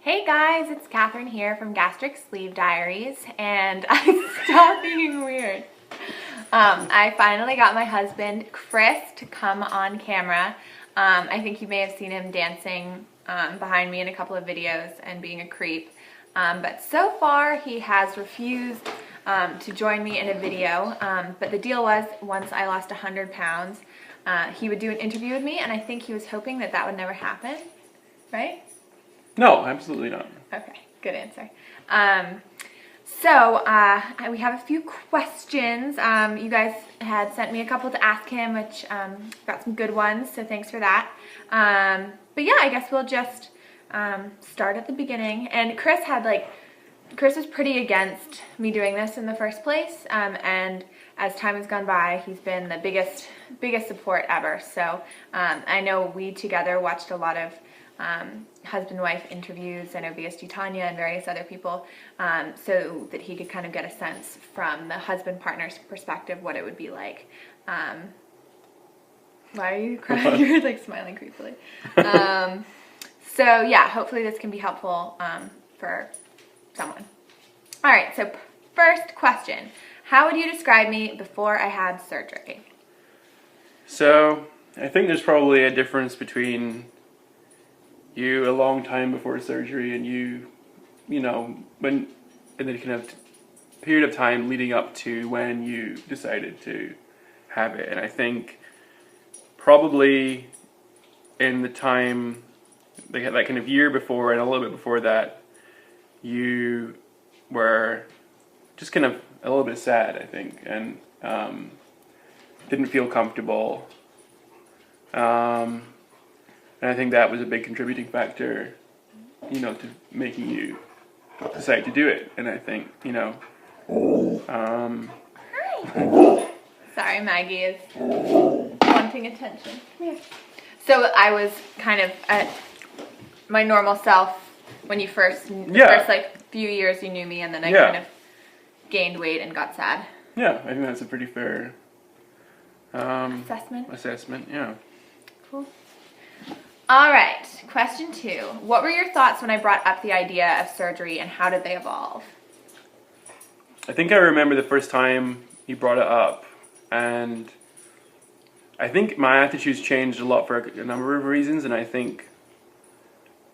Hey guys, it's Catherine here from Gastric Sleeve Diaries, and I stopped being weird. I finally got my husband, Chris, to come on camera. I think you may have seen him dancing behind me in a couple of videos and being a creep. But so far, he has refused to join me in a video. But the deal was, once I lost 100 pounds, he would do an interview with me, and I think he was hoping that that would never happen, right? No, absolutely not. Okay, good answer. We have a few questions. You guys had sent me a couple to ask him, which got some good ones, so thanks for that. But yeah, I guess we'll just start at the beginning. And Chris was pretty against me doing this in the first place, and as time has gone by, he's been the biggest support ever. So I know we together watched a lot of husband-wife interviews. I know VSG Tanya and various other people, so that he could kind of get a sense from the husband-partner's perspective what it would be like. Why are you crying? You're like smiling creepily. So yeah, hopefully this can be helpful for someone. All right, so first question. How would you describe me before I had surgery? So, I think there's probably a difference between you a long time before surgery and you know, and then kind of period of time leading up to when you decided to have it. And I think probably in the time, like that kind of year before and a little bit before that, you were just kind of a little bit sad, I think, and didn't feel comfortable. And I think that was a big contributing factor, you know, to making you decide to do it. And I think, you know, Sorry, Maggie is wanting attention. Come here. So I was kind of at my normal self when you first, first like few years you knew me, and then I kind of gained weight and got sad. Yeah, I think that's a pretty fair assessment. Yeah. Cool. All right, question 2. What were your thoughts when I brought up the idea of surgery, and how did they evolve? I think I remember the first time you brought it up, and I think my attitudes changed a lot for a number of reasons, and I think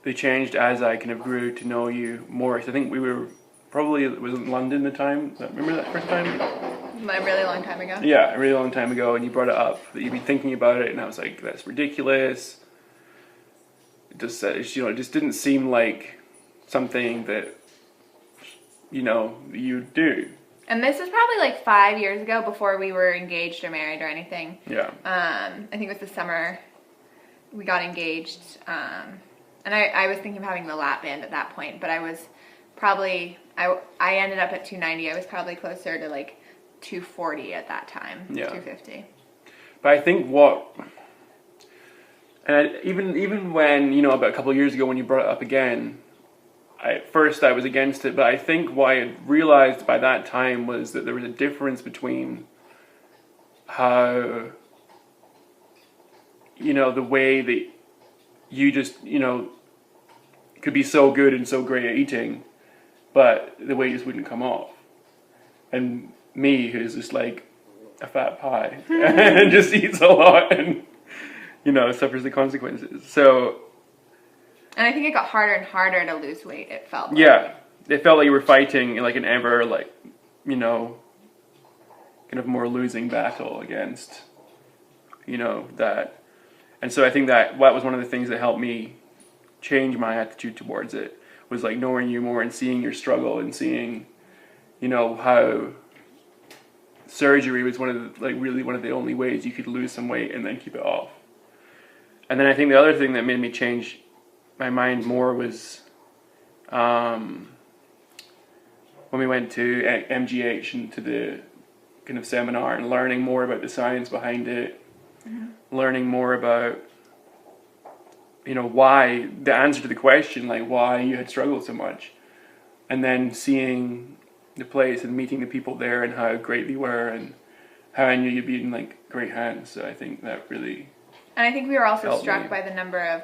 they changed as I kind of grew to know you more. So I think we were probably, it was in London at the time. Remember that first time? A really long time ago? Yeah, a really long time ago, and you brought it up, that you'd be thinking about it, and I was like, that's ridiculous. It just, you know, it just didn't seem like something that, you know, you'd do. And this was probably like 5 years ago, before we were engaged or married or anything. Yeah. I think it was the summer we got engaged. And I was thinking of having the lap band at that point, but I was probably, I ended up at 290. I was probably closer to like 240 at that time, 250. But I think even when, you know, about a couple of years ago when you brought it up again, at first I was against it, but I think what I realized by that time was that there was a difference between how, you know, the way that you just, you know, could be so good and so great at eating, but the weight just wouldn't come off. And me, who's just like a fat pie and just eats a lot and, you know, suffers the consequences. So, and I think it got harder and harder to lose weight, it felt like. Yeah, it felt like you were fighting like an ever, like, you know, kind of more losing battle against, you know, that. And so I think that was one of the things that helped me change my attitude towards it, was like knowing you more and seeing your struggle and seeing, you know, how surgery was really one of the only ways you could lose some weight and then keep it off. And then I think the other thing that made me change my mind more was when we went to MGH and to the kind of seminar and learning more about the science behind it, learning more about, you know, why, the answer to the question, like why you had struggled so much, and then seeing the place and meeting the people there and how great they were and how I knew you'd be in like great hands. So I think that really. And I think we were also struck by the number of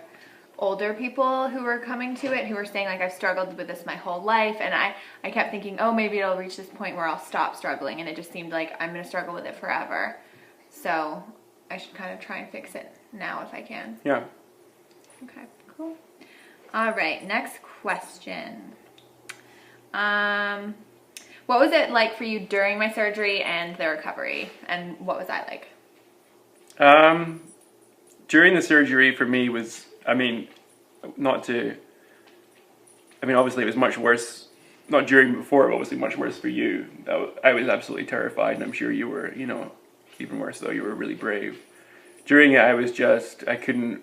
older people who were coming to it who were saying like I've struggled with this my whole life, and I kept thinking, oh, maybe it'll reach this point where I'll stop struggling, and it just seemed like I'm gonna struggle with it forever. So I should kind of try and fix it now if I can. Yeah. Okay, cool. All right, next question. What was it like for you during my surgery and the recovery, and what was that like? During the surgery for me was, obviously it was much worse, not during, before, but obviously much worse for you. I was absolutely terrified, and I'm sure you were, even worse though, you were really brave. During it, I couldn't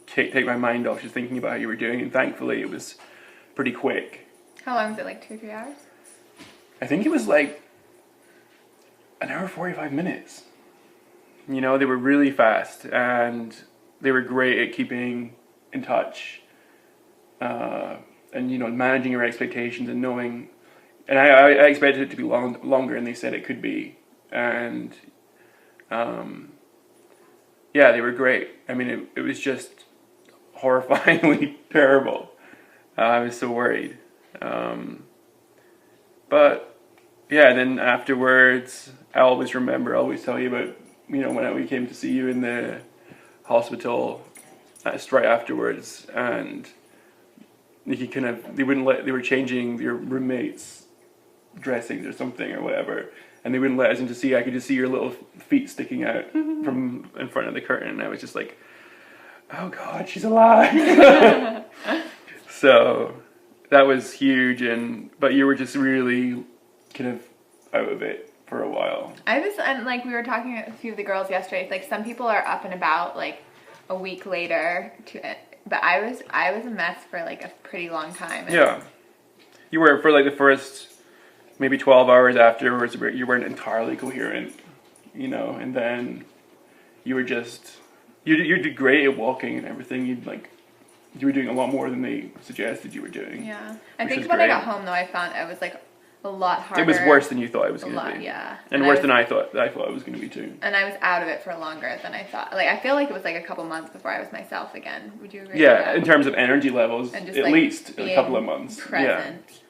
take my mind off just thinking about how you were doing, and thankfully it was pretty quick. How long was it, like 2 or 3 hours? I think it was like an hour 45 minutes. They were really fast, and they were great at keeping in touch, and managing your expectations and knowing. And I expected it to be longer, and they said it could be. And yeah, they were great. I mean, it was just horrifyingly terrible. I was so worried. But yeah, then afterwards, I always tell you about, when we came to see you in the hospital, right afterwards, and they were changing your roommate's dressings or something or whatever, and they wouldn't let us in to see. I could just see your little feet sticking out from in front of the curtain, and I was just like, oh God, she's alive. So that was huge, but you were just really kind of out of it for a while. And like we were talking to a few of the girls yesterday, like some people are up and about like a week later but I was a mess for like a pretty long time. Yeah. You were for like the first maybe 12 hours afterwards, you weren't entirely coherent, and then you were just, you did great at walking and everything. You were doing a lot more than they suggested you were doing. Yeah. I think when I got home though, I found I was like a lot harder. It was worse than you thought it was going to be. Yeah. And worse than I thought it was going to be too. And I was out of it for longer than I thought. Like, I feel like it was like a couple months before I was myself again. Would you agree? Yeah, in terms of energy levels, and just, at least a couple of months. Present.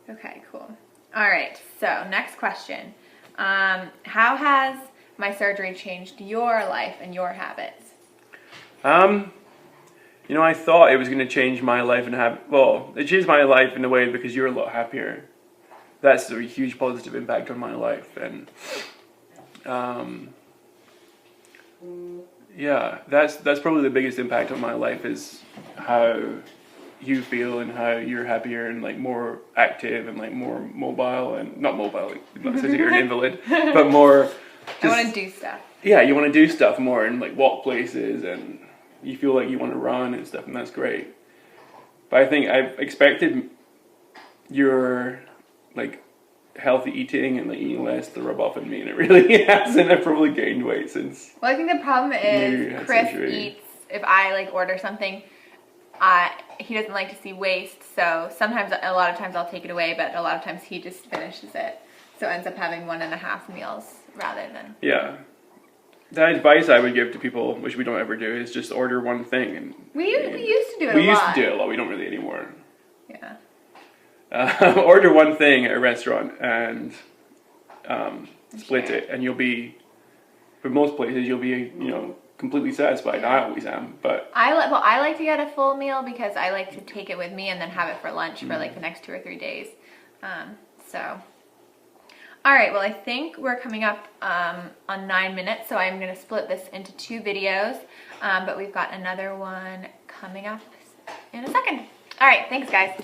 Yeah. Okay, cool. All right, so next question. How has my surgery changed your life and your habits? I thought it was going to change my life and it changed my life in a way because you're a lot happier. That's a huge positive impact on my life, and yeah, that's probably the biggest impact on my life is how you feel and how you're happier and like more active and like more mobile, and not mobile, like, not saying you're an invalid, but more. I want to do stuff. Yeah, you want to do stuff more and like walk places, and you feel like you want to run and stuff, and that's great. But I think I've expected your like healthy eating and like eating less to rub off on me, and it really hasn't. I've probably gained weight since. Well, I think the problem is Chris eats, if I like order something, he doesn't like to see waste, so a lot of times I'll take it away, but a lot of times he just finishes it, so ends up having 1.5 meals rather than. Yeah. The advice I would give to people, which we don't ever do, is just order one thing. And we used to do it a lot. We used to do it a lot. We don't really anymore. Yeah. Order one thing at a restaurant and split it, and you'll be, for most places, you'll be, completely satisfied. I always am, but I like to get a full meal because I like to take it with me and then have it for lunch for like the next 2 or 3 days. All right, well, I think we're coming up on 9 minutes, so I'm going to split this into 2 videos, but we've got another one coming up in a second. All right, thanks, guys.